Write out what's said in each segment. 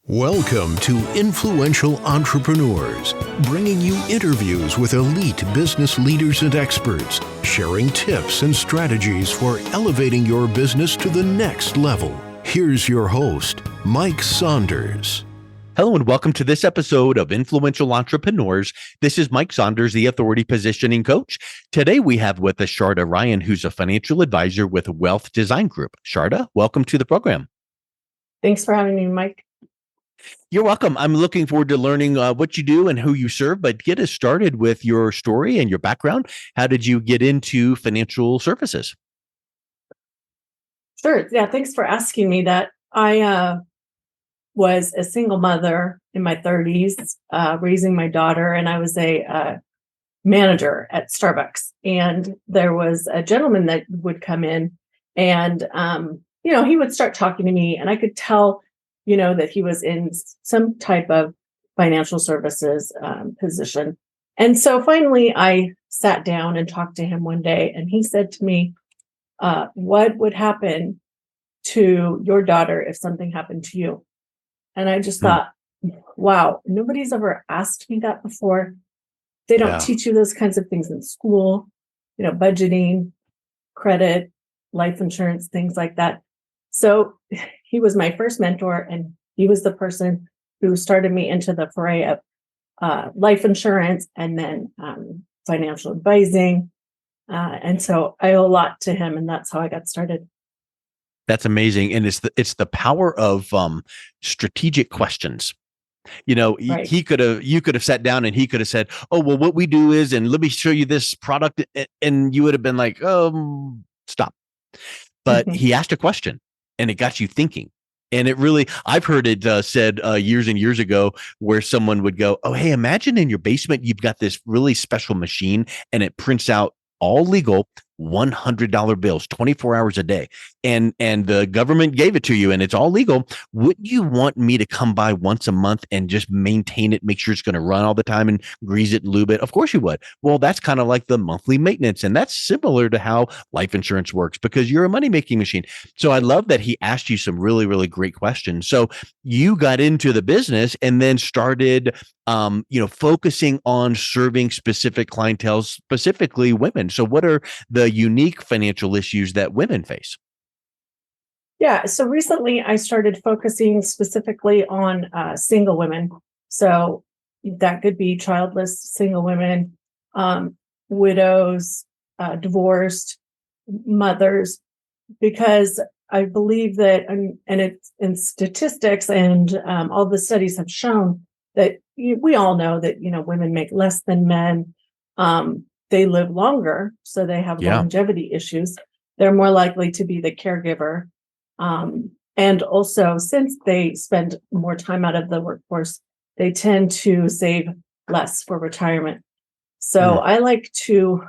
Welcome to Influential Entrepreneurs, bringing you interviews with elite business leaders and experts, sharing tips and strategies for elevating your business to the next level. Here's your host, Mike Saunders. Hello and welcome to this episode of Influential Entrepreneurs. This is Mike Saunders, the Authority Positioning Coach. Today we have with us Sharda Ryan, who's a financial advisor with Wealth Design Group. Sharda, welcome to the program. Thanks for having me, Mike. You're welcome. I'm looking forward to learning what you do and who you serve, but get us started with your story and your background. How did you get into financial services? Sure. Yeah, thanks for asking me that. I was a single mother in my 30s, raising my daughter, and I was a manager at Starbucks. And there was a gentleman that would come in and, he would start talking to me, and I could tell that he was in some type of financial services position. And so finally, I sat down and talked to him one day, and he said to me, what would happen to your daughter if something happened to you? And I just thought, wow, nobody's ever asked me that before. They don't teach you those kinds of things in school, budgeting, credit, life insurance, things like that. So he was my first mentor, and he was the person who started me into the foray of life insurance and then financial advising. And so I owe a lot to him, and that's how I got started. That's amazing. And it's the power of strategic questions. Right. You could have sat down and he could have said, oh, well, what we do is, and let me show you this product. And you would have been like, stop. But he asked a question. And it got you thinking. And it really, I've heard it said years and years ago where someone would go, oh, hey, imagine in your basement, you've got this really special machine and it prints out all legal $100 bills 24 hours a day. And the government gave it to you and it's all legal. Wouldn't you want me to come by once a month and just maintain it, make sure it's going to run all the time and grease it and lube it? Of course you would. Well, that's kind of like the monthly maintenance. And that's similar to how life insurance works because you're a money-making machine. So I love that he asked you some really, really great questions. So you got into the business and then started focusing on serving specific clientele, specifically women. So what are the unique financial issues that women face? Yeah, so recently I started focusing specifically on single women. So that could be childless single women, widows, divorced mothers, because I believe that, and it's in statistics and all the studies have shown that we all know that, women make less than men. They live longer, so they have longevity issues. They're more likely to be the caregiver. And also, since they spend more time out of the workforce, they tend to save less for retirement. So I like to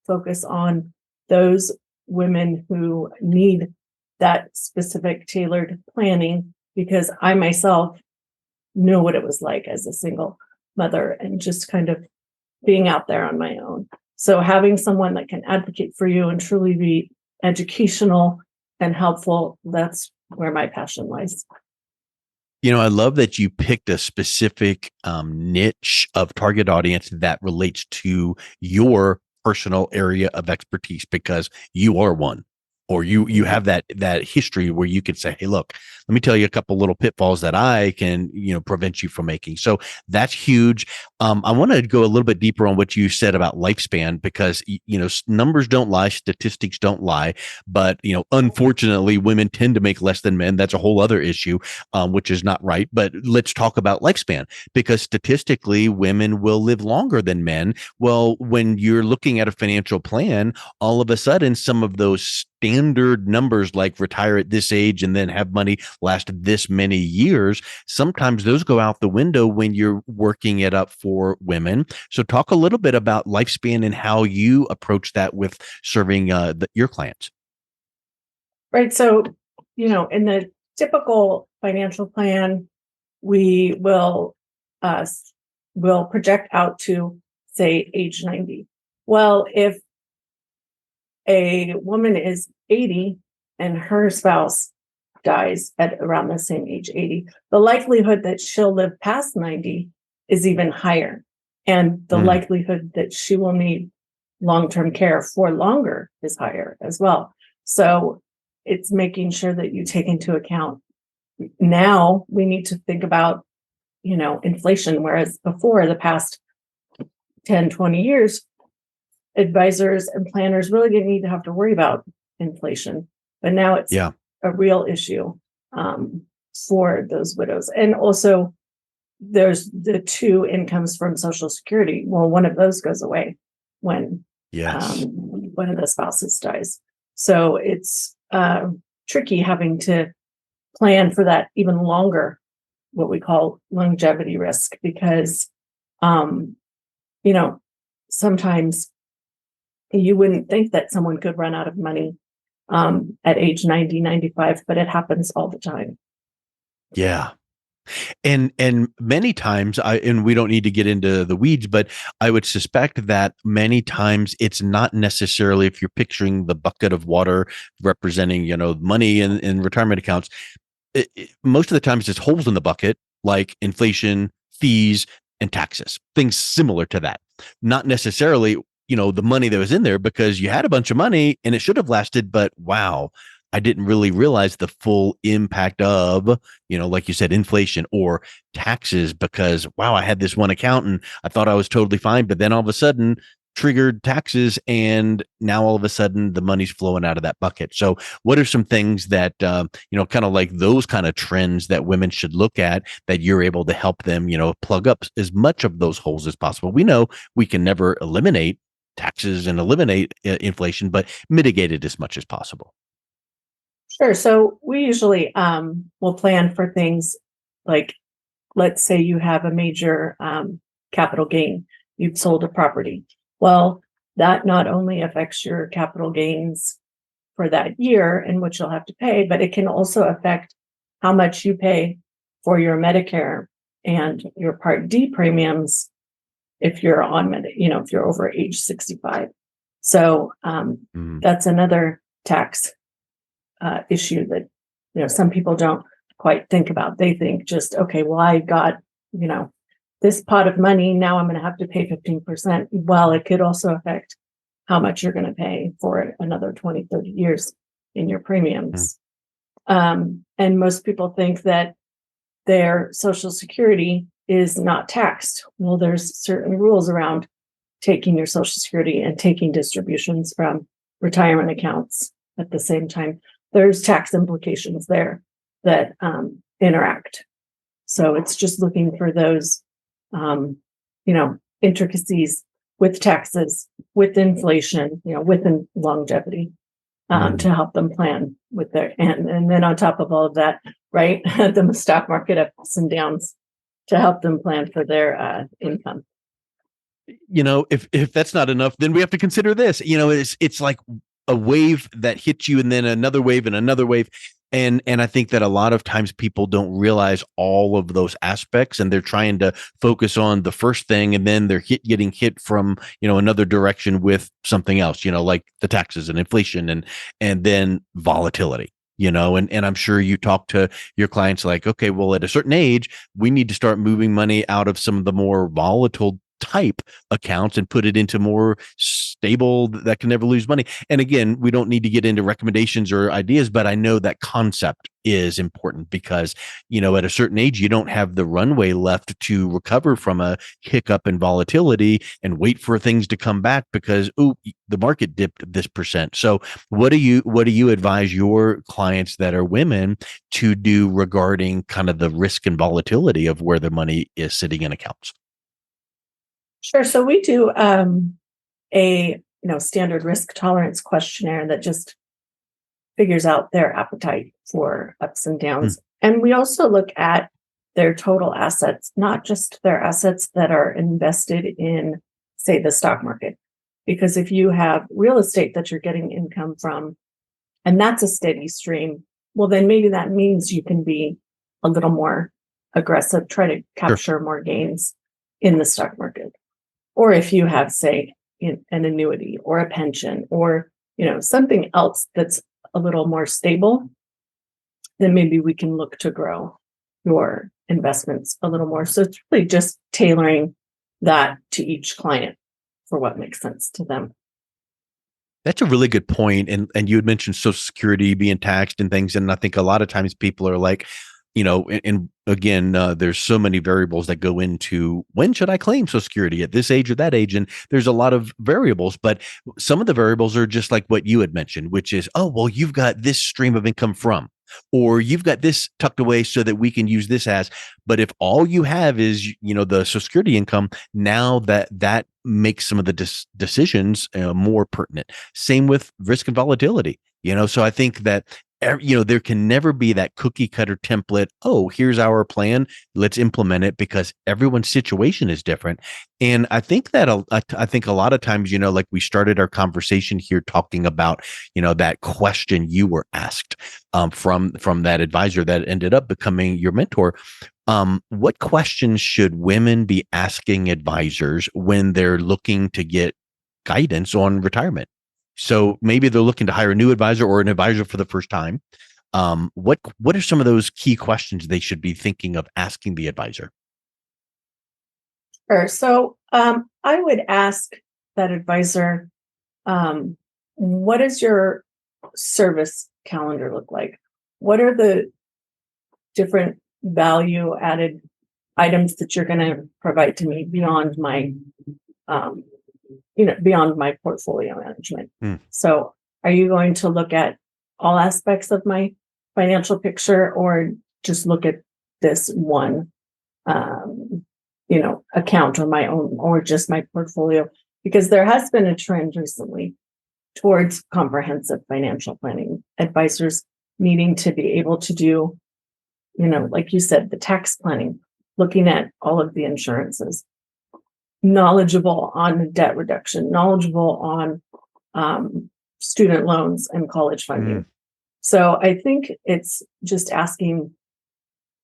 focus on those women who need that specific tailored planning, because I myself know what it was like as a single mother and just kind of being out there on my own. So having someone that can advocate for you and truly be educational and helpful, that's where my passion lies. I love that you picked a specific niche of target audience that relates to your personal area of expertise because you are one. Or you have that history where you could say, hey, look, let me tell you a couple little pitfalls that I can, prevent you from making. So that's huge. I want to go a little bit deeper on what you said about lifespan because, numbers don't lie, statistics don't lie. But, unfortunately, women tend to make less than men. That's a whole other issue, which is not right. But let's talk about lifespan because statistically, women will live longer than men. Well, when you're looking at a financial plan, all of a sudden, some of those standard numbers like retire at this age and then have money last this many years, sometimes those go out the window when you're working it up for women. So talk a little bit about lifespan and how you approach that with serving your clients. Right. So, in the typical financial plan, we will project out to, say, age 90. Well, if a woman is 80 and her spouse dies at around the same age, 80, the likelihood that she'll live past 90 is even higher. And the likelihood that she will need long-term care for longer is higher as well. So it's making sure that you take into account. Now we need to think about, inflation, whereas before, the past 10, 20 years, advisors and planners really didn't need to have to worry about inflation. But now it's a real issue for those widows. And also, there's the two incomes from Social Security. Well, one of those goes away when one of the spouses dies. So it's tricky having to plan for that even longer, what we call longevity risk, because, sometimes you wouldn't think that someone could run out of money at age 90, 95, but it happens all the time. Yeah. And many times and we don't need to get into the weeds, but I would suspect that many times it's not necessarily, if you're picturing the bucket of water representing, money in retirement accounts, most of the times it's holes in the bucket, like inflation, fees, and taxes, things similar to that. Not necessarily, the money that was in there, because you had a bunch of money and it should have lasted, but wow, I didn't really realize the full impact of, like you said, inflation or taxes, because wow, I had this one account and I thought I was totally fine, but then all of a sudden triggered taxes, and now all of a sudden the money's flowing out of that bucket. So what are some things that, kind of like those kind of trends that women should look at, that you're able to help them, plug up as much of those holes as possible? We know we can never eliminate taxes and eliminate inflation, but mitigate it as much as possible. Sure. So we usually will plan for things like, let's say you have a major capital gain, you've sold a property. Well, that not only affects your capital gains for that year in which you'll have to pay, but it can also affect how much you pay for your Medicare and your Part D premiums if you're on if you're over age 65. So that's another tax issue that some people don't quite think about. They think just, okay, well, I got this pot of money, now I'm going to have to pay 15%. Well, it could also affect how much you're going to pay for another 20, 30 years in your premiums. And most people think that their Social Security is not taxed. Well, there's certain rules around taking your Social Security and taking distributions from retirement accounts at the same time. There's tax implications there that interact. So it's just looking for those, intricacies with taxes, with inflation, with longevity, to help them plan with their, and then on top of all of that, right, the stock market ups and downs to help them plan for their income. If that's not enough, then we have to consider this. It's like a wave that hits you and then another wave and another wave. And I think that a lot of times people don't realize all of those aspects, and they're trying to focus on the first thing, and then they're getting hit from, another direction with something else, like the taxes and inflation and then volatility. And I'm sure you talk to your clients like, okay, well, at a certain age, we need to start moving money out of some of the more volatile type accounts and put it into more stable that can never lose money. And again, we don't need to get into recommendations or ideas, but I know that concept is important because, at a certain age, you don't have the runway left to recover from a hiccup in volatility and wait for things to come back because, the market dipped this percent. So what do you advise your clients that are women to do regarding kind of the risk and volatility of where their money is sitting in accounts? Sure. So we do a standard risk tolerance questionnaire that just figures out their appetite for ups and downs. And we also look at their total assets, not just their assets that are invested in, say, the stock market. Because if you have real estate that you're getting income from, and that's a steady stream, well, then maybe that means you can be a little more aggressive, try to capture more gains in the stock market. Or if you have, say, an annuity or a pension or, something else that's a little more stable, then maybe we can look to grow your investments a little more. So it's really just tailoring that to each client for what makes sense to them. That's a really good point. And you had mentioned Social Security being taxed and things. And I think a lot of times people are like, and again, there's so many variables that go into when should I claim Social Security at this age or that age. And there's a lot of variables, but some of the variables are just like what you had mentioned, which is, oh, well, you've got this stream of income from, or you've got this tucked away so that we can use this as. But if all you have is, the Social Security income, now that makes some of the decisions more pertinent. Same with risk and volatility. So I think that there can never be that cookie cutter template. Oh, here's our plan. Let's implement it, because everyone's situation is different. And I think that I think a lot of times, like we started our conversation here talking about, that question you were asked from that advisor that ended up becoming your mentor. What questions should women be asking advisors when they're looking to get guidance on retirement? So maybe they're looking to hire a new advisor or an advisor for the first time. What are some of those key questions they should be thinking of asking the advisor? Sure. So I would ask that advisor, what does your service calendar look like? What are the different value added items that you're going to provide to me beyond my beyond my portfolio management? So are you going to look at all aspects of my financial picture, or just look at this one, account or my own, or just my portfolio? Because there has been a trend recently towards comprehensive financial planning, advisors needing to be able to do, like you said, the tax planning, looking at all of the insurances, knowledgeable on debt reduction, knowledgeable on student loans and college funding. So I think it's just asking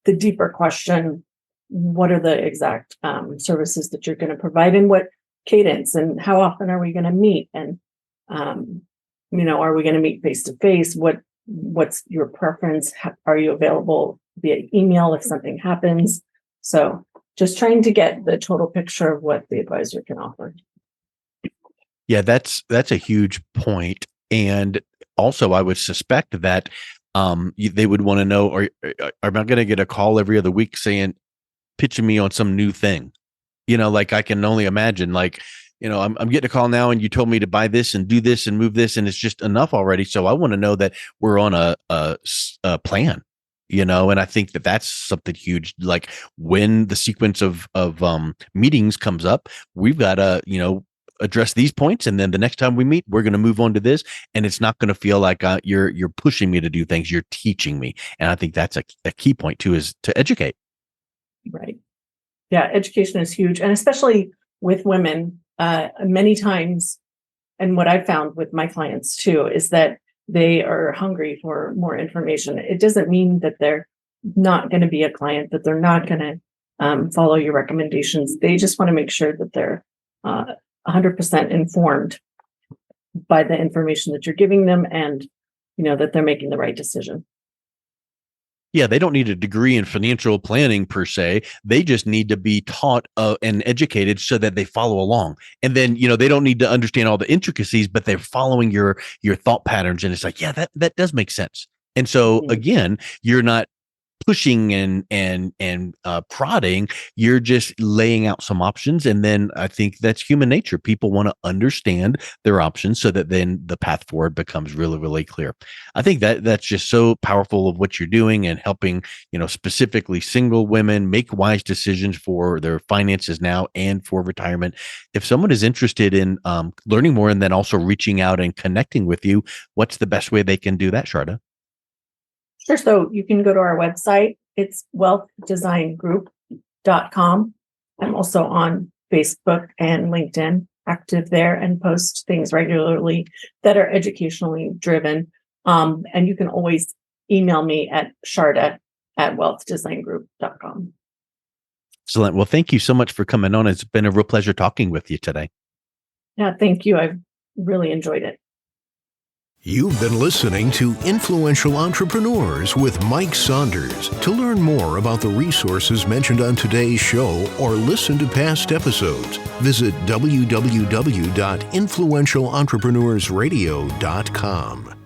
the deeper question: what are the exact services that you're going to provide, and what cadence, and how often are we going to meet? And are we going to meet face to face? What's your preference? Are you available via email if something happens? So just trying to get the total picture of what the advisor can offer. Yeah, that's a huge point. And also, I would suspect that they would want to know, or am I going to get a call every other week saying, pitching me on some new thing? Like I can only imagine, like, I'm getting a call now and you told me to buy this and do this and move this, and it's just enough already. So I want to know that we're on a plan. And I think that that's something huge. Like when the sequence of meetings comes up, we've got to, address these points. And then the next time we meet, we're going to move on to this. And it's not going to feel like you're pushing me to do things. You're teaching me. And I think that's a key point too, is to educate. Right. Yeah. Education is huge. And especially with women, many times, and what I've found with my clients too, is that they are hungry for more information. It doesn't mean that they're not going to be a client, that they're not going to follow your recommendations. They just want to make sure that they're 100% informed by the information that you're giving them, and that they're making the right decision. Yeah, they don't need a degree in financial planning per se. They just need to be taught and educated so that they follow along. And then, they don't need to understand all the intricacies, but they're following your thought patterns. And it's like, yeah, that does make sense. And so again, you're not pushing and prodding. You're just laying out some options. And then I think that's human nature. People want to understand their options so that then the path forward becomes really, really clear. I think that's just so powerful of what you're doing and helping, specifically single women make wise decisions for their finances now and for retirement. If someone is interested in learning more and then also reaching out and connecting with you, what's the best way they can do that, Sharda? Sure. So you can go to our website. It's wealthdesigngroup.com. I'm also on Facebook and LinkedIn, active there, and post things regularly that are educationally driven. And you can always email me at sharda@wealthdesigngroup.com. Excellent. Well, thank you so much for coming on. It's been a real pleasure talking with you today. Yeah, thank you. I've really enjoyed it. You've been listening to Influential Entrepreneurs with Mike Saunders. To learn more about the resources mentioned on today's show or listen to past episodes, visit www.influentialentrepreneurssradio.com.